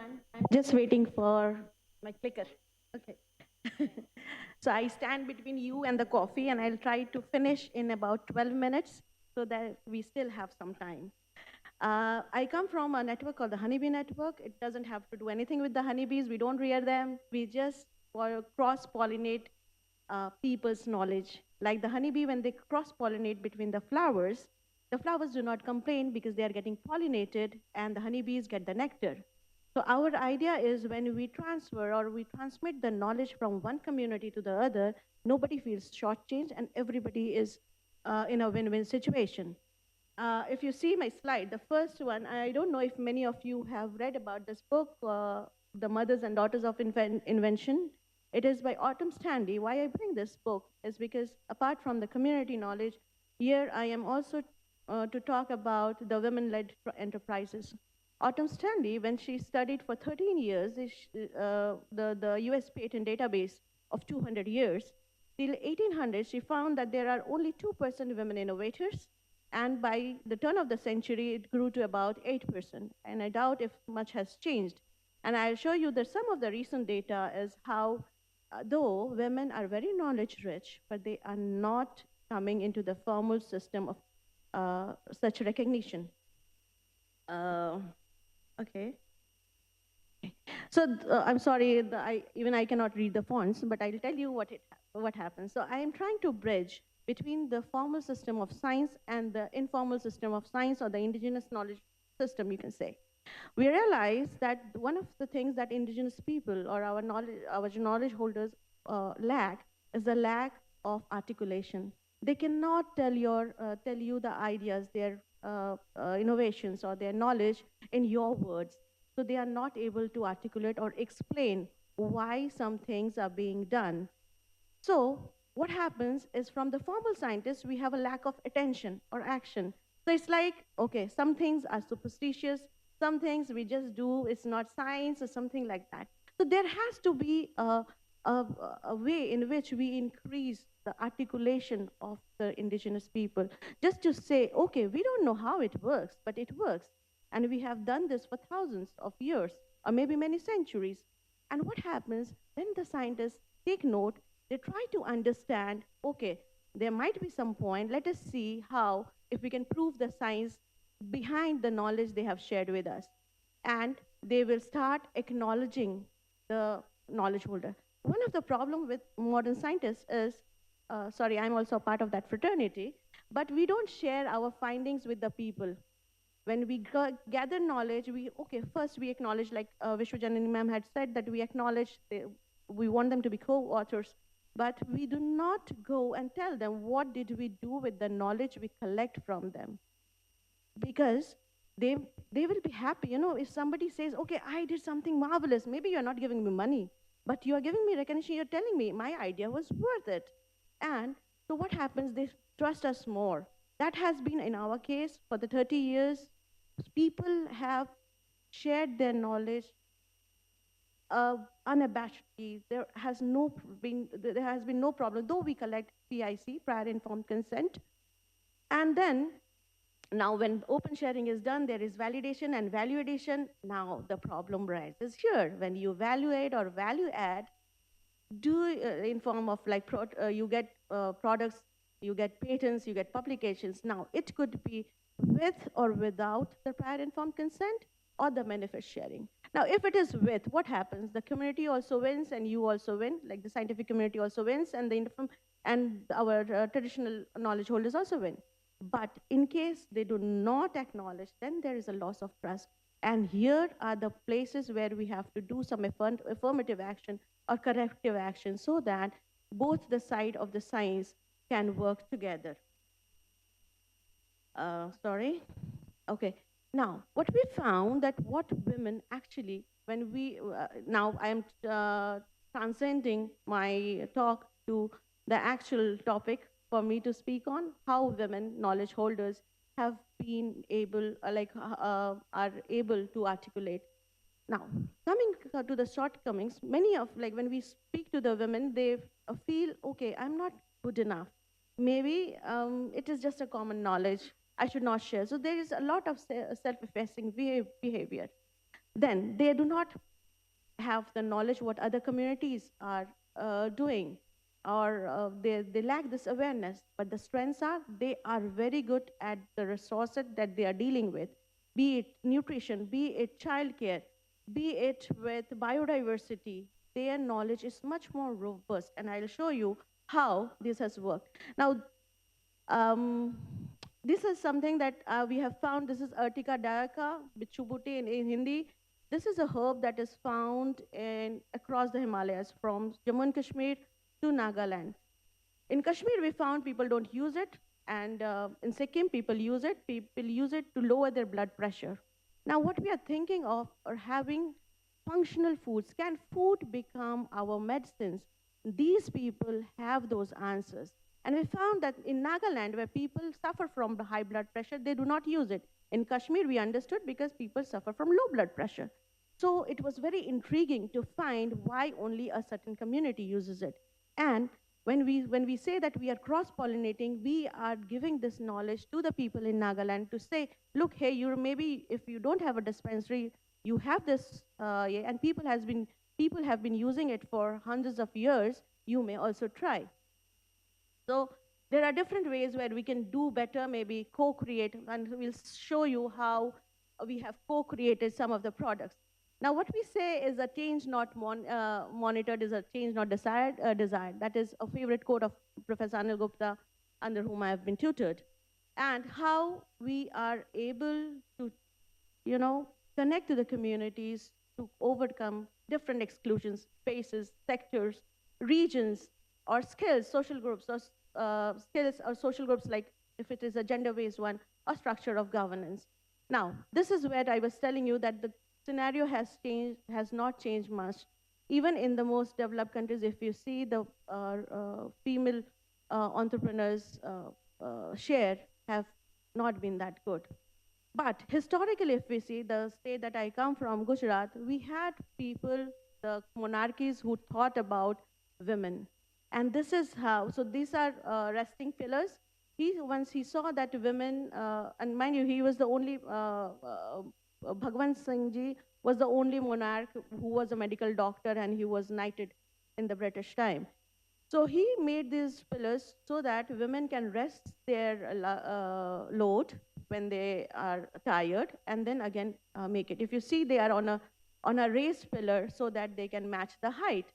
everyone. I'm just waiting for my clicker. Okay. So I stand between you and the coffee, and I'll try to finish in about 12 minutes so that we still have some time. I come from a network called the Honeybee Network. It doesn't have to do anything with the honeybees. We don't rear them. We just cross-pollinate people's knowledge. Like the honeybee, when they cross-pollinate between the flowers do not complain because they are getting pollinated, and the honeybees get the nectar. So our idea is when we transfer or we transmit the knowledge from one community to the other, nobody feels shortchanged and everybody is in a win-win situation. If you see my slide, the first one, I don't know if many of you have read about this book, The Mothers and Daughters of Invention. It is by Autumn Stanley. Why I bring this book is because apart from the community knowledge, here I am also to talk about the women-led enterprises. Autumn Stanley, when she studied for 13 years, the US patent database of 200 years, till 1800, she found that there are only 2% women innovators, and by the turn of the century, it grew to about 8%. And I doubt if much has changed. And I'll show you that some of the recent data is how, though women are very knowledge rich, but they are not coming into the formal system of such recognition. Okay. So I'm sorry, even I cannot read the fonts, but I'll tell you what happens. So I am trying to bridge between the formal system of science and the informal system of science, or the indigenous knowledge system, you can say. We realize that one of the things that indigenous people or our knowledge holders lack is the lack of articulation. They cannot tell you the ideas, their innovations, or their knowledge in your words. So they are not able to articulate or explain why some things are being done. So what happens is, from the formal scientists, we have a lack of attention or action. So it's like, okay, some things are superstitious, some things we just do, it's not science or something like that. So there has to be a way in which we increase the articulation of the indigenous people. Just to say, okay, we don't know how it works, but it works. And we have done this for thousands of years, or maybe many centuries. And what happens when the scientists take note, they try to understand, okay, there might be some point, let us see how, if we can prove the science behind the knowledge they have shared with us. And they will start acknowledging the knowledge holder. One of the problem with modern scientists is, sorry, I'm also a part of that fraternity, but we don't share our findings with the people. When we gather knowledge, first we acknowledge, like Vishwajanani ma'am had said, that we acknowledge, we want them to be co-authors, but we do not go and tell them what did we do with the knowledge we collect from them. Because they will be happy, if somebody says, okay, I did something marvelous, maybe you're not giving me money, but you are giving me recognition, you're telling me my idea was worth it. And so what happens, they trust us more. That has been in our case for the 30 years. People have shared their knowledge unabashedly. There has been no problem, though we collect PIC, prior informed consent. And then now when open sharing is done, there is validation and value addition. Now the problem rises here. When you evaluate or value add, do in form of like you get products, you get patents, you get publications. Now it could be with or without the prior informed consent or the benefit sharing. Now if it is with, what happens? The community also wins and you also win, like the scientific community also wins, and our traditional knowledge holders also win. But in case they do not acknowledge, then there is a loss of trust. And here are the places where we have to do some affirmative action or corrective action so that both the side of the science can work together. Sorry. Okay. Now, what we found that what women actually, when we, now I am transcending my talk to the actual topic for me to speak on, how women knowledge holders have been able, are able to articulate. Now, coming to the shortcomings, many of, like when we speak to the women, they feel, okay, I'm not good enough. Maybe it is just a common knowledge. I should not share. So there is a lot of self-effacing behavior. then they do not have the knowledge what other communities are doing, or they lack this awareness. But the strengths are they are very good at the resources that they are dealing with, be it nutrition, be it childcare, be it with biodiversity. Their knowledge is much more robust, and I'll show you how this has worked. Now, um, this is something that we have found. This is Urtica dioica, bichubuti in Hindi. This is a herb that is found across the Himalayas, from Jammu and Kashmir to Nagaland. In Kashmir, we found people don't use it, and in Sikkim, people use it. People use it to lower their blood pressure. Now, what we are thinking of are having functional foods. Can food become our medicines? These people have those answers. And we found that in Nagaland, where people suffer from the high blood pressure, they do not use it. In Kashmir, we understood because people suffer from low blood pressure. So it was very intriguing to find why only a certain community uses it. And when we say that we are cross-pollinating, we are giving this knowledge to the people in Nagaland to say, look, hey, you maybe if you don't have a dispensary, you have this, yeah, and people have been using it for hundreds of years. You may also try. So there are different ways where we can do better, maybe co-create, and we'll show you how we have co-created some of the products. Now, what we say is a change not monitored is a change not desired. That is a favorite quote of Professor Anil Gupta, under whom I have been tutored. And how we are able to, connect to the communities to overcome different exclusions, spaces, sectors, regions, or skills, social groups, or skills or social groups, like if it is a gender-based one, or structure of governance. Now, this is where I was telling you that the scenario has not changed much. Even in the most developed countries, if you see the female entrepreneurs share have not been that good. But historically, if we see the state that I come from, Gujarat, we had people, the monarchies, who thought about women. And this is how, so these are resting pillars. Once he saw that women, and mind you, he was the only, Bhagwan Singh Ji was the only monarch who was a medical doctor, and he was knighted in the British time. So he made these pillars so that women can rest their load when they are tired, and then again make it. If you see, they are on a raised pillar so that they can match the height.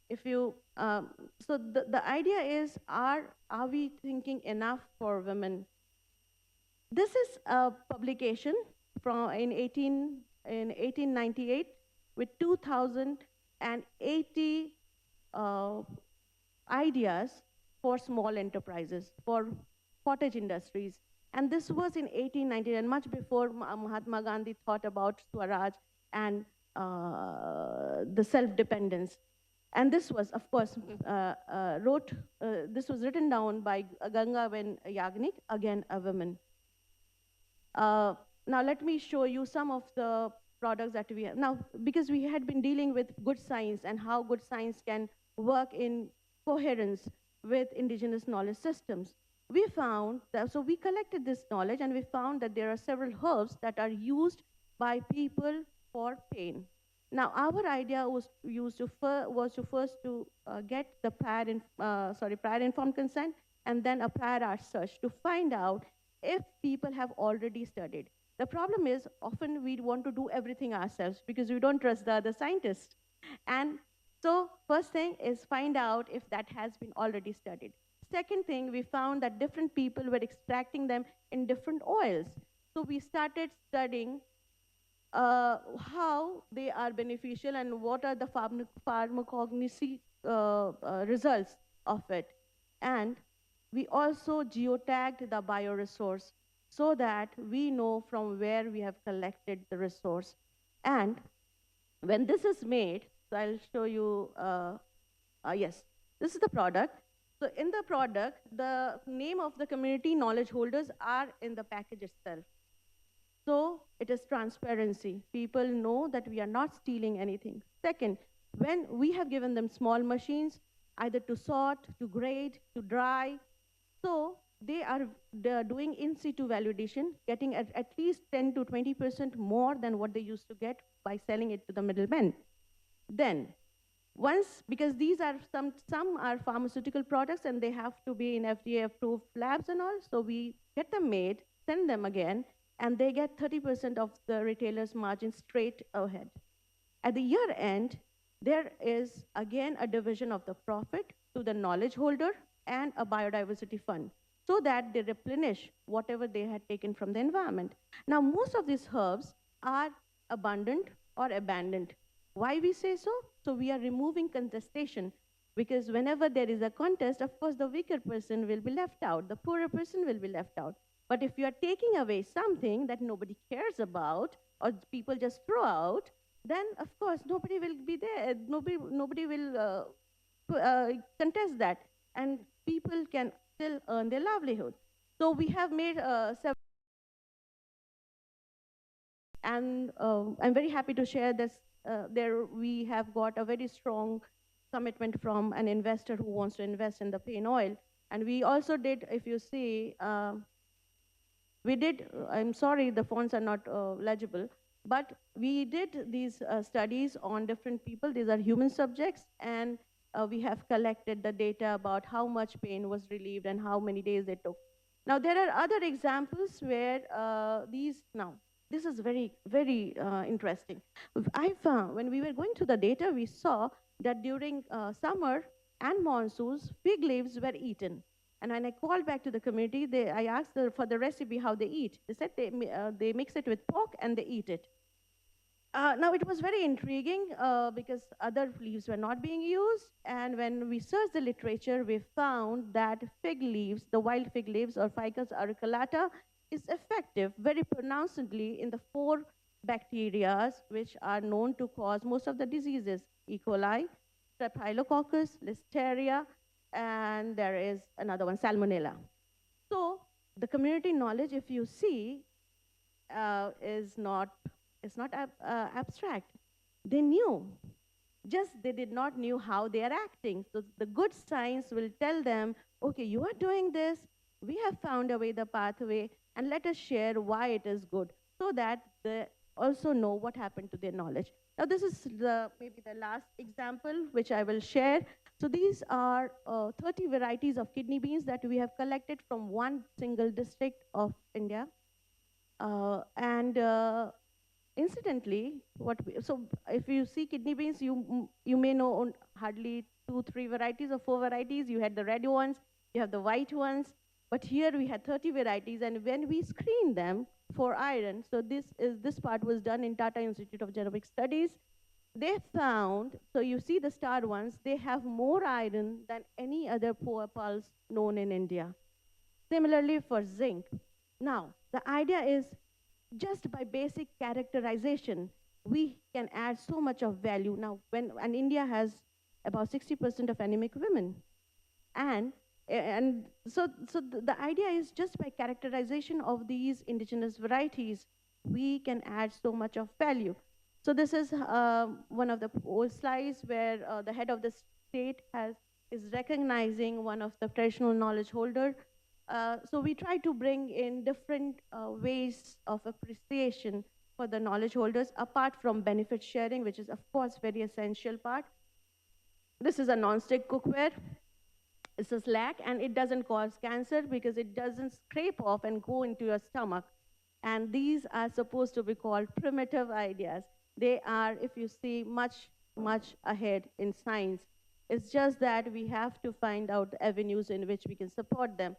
If you so the idea is, are we thinking enough for women? This is a publication from in 1898 with 2080 ideas for small enterprises, for cottage industries. And this was in 1890, and much before Mahatma Gandhi thought about Swaraj and the self-dependence. And this was, of course, this was written down by Gangaven Yagnik, again a woman. Now let me show you some of the products that we have. Now, because we had been dealing with good science and how good science can work in coherence with indigenous knowledge systems, we found that, so we collected this knowledge, and we found that there are several herbs that are used by people for pain. Now, our idea was to first get the prior informed consent, and then a prior art search to find out if people have already studied. The problem is, often we want to do everything ourselves because we don't trust the other scientists. And so first thing is find out if that has been already studied. Second thing, we found that different people were extracting them in different oils. So we started studying how they are beneficial and what are the pharmacognosy results of it. And we also geotagged the bioresource so that we know from where we have collected the resource. And when this is made, so I'll show you, yes, this is the product. So in the product, the name of the community knowledge holders are in the package itself. So it is transparency. People know that we are not stealing anything. Second, when we have given them small machines, either to sort, to grade, to dry, so they are doing in situ validation, getting at least 10 to 20% more than what they used to get by selling it to the middlemen. Then, once, because these are some are pharmaceutical products and they have to be in FDA approved labs and all, so we get them made, send them again, and they get 30% of the retailer's margin straight ahead. At the year end, there is again a division of the profit to the knowledge holder and a biodiversity fund so that they replenish whatever they had taken from the environment. Now, most of these herbs are abundant or abandoned. Why we say so? So we are removing contestation, because whenever there is a contest, of course, the weaker person will be left out, the poorer person will be left out. But if you are taking away something that nobody cares about or people just throw out, then of course nobody will be there. Nobody will contest that, and people can still earn their livelihood. So we have made several, and I'm very happy to share this. There we have got a very strong commitment from an investor who wants to invest in the pain oil, and we also did, if you see. We did, I'm sorry, the fonts are not legible, but we did these studies on different people. These are human subjects, and we have collected the data about how much pain was relieved and how many days they took. Now, there are other examples where this is very, very interesting. I found, when we were going through the data, we saw that during summer and monsoons, fig leaves were eaten. And when I called back to the community, I asked for the recipe how they eat. They said they mix it with pork and they eat it. Now, it was very intriguing because other leaves were not being used. And when we searched the literature, we found that fig leaves, the wild fig leaves or Ficus auriculata, is effective very pronouncedly in the 4 bacteria which are known to cause most of the diseases: E. coli, Staphylococcus, Listeria, and there is another one, Salmonella. So the community knowledge, if you see, is not abstract. They knew, just they did not knew how they are acting. So the good science will tell them, okay, you are doing this, we have found a way, the pathway, and let us share why it is good, so that they also know what happened to their knowledge. Now, this is maybe the last example which I will share. So these are 30 varieties of kidney beans that we have collected from one single district of India. And incidentally, so if you see kidney beans, you may know hardly 2-3 varieties or 4 varieties. You had the red ones, you have the white ones, but here we had 30 varieties, and when we screened them for iron, so this part was done in Tata Institute of Genomic Studies. They found, so you see the starred ones, they have more iron than any other poor pulse known in India. Similarly for zinc. Now, the idea is, just by basic characterization, we can add so much of value. Now, and India has about 60% of anemic women. And so the idea is, just by characterization of these indigenous varieties, we can add so much of value. So this is one of the old slides where the head of the state is recognizing one of the traditional knowledge holder. So we try to bring in different ways of appreciation for the knowledge holders, apart from benefit sharing, which is of course very essential part. This is a non-stick cookware. It's a slack, and it doesn't cause cancer because it doesn't scrape off and go into your stomach. And these are supposed to be called primitive ideas. They are, if you see, much, much ahead in science. It's just that we have to find out avenues in which we can support them.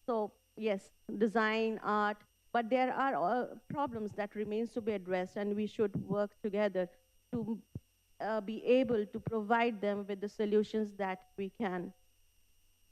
So yes, design, art, but there are problems that remains to be addressed, and we should work together to be able to provide them with the solutions that we can.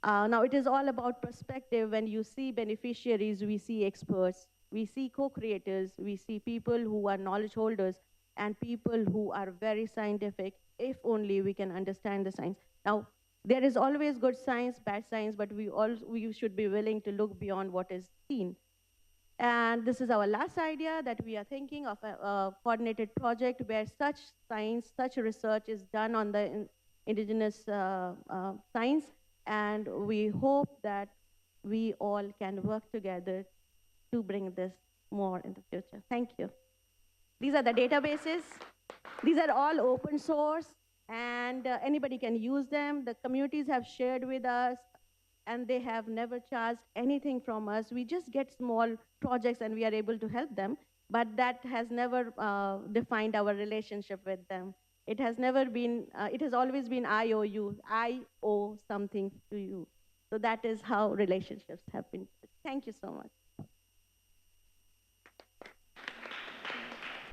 Now, it is all about perspective. When you see beneficiaries, we see experts, we see co-creators, we see people who are knowledge holders, and people who are very scientific, if only we can understand the science. Now, there is always good science, bad science, but we should be willing to look beyond what is seen. And this is our last idea, that we are thinking of a coordinated project where such science, such research is done on the indigenous science. And we hope that we all can work together to bring this more in the future. Thank you. These are the databases. These are all open source, and anybody can use them. The communities have shared with us, and they have never charged anything from us. We just get small projects, and we are able to help them, but that has never defined our relationship with them. It has never been, it has always been I owe you, I owe something to you. So that is how relationships have been. Thank you so much.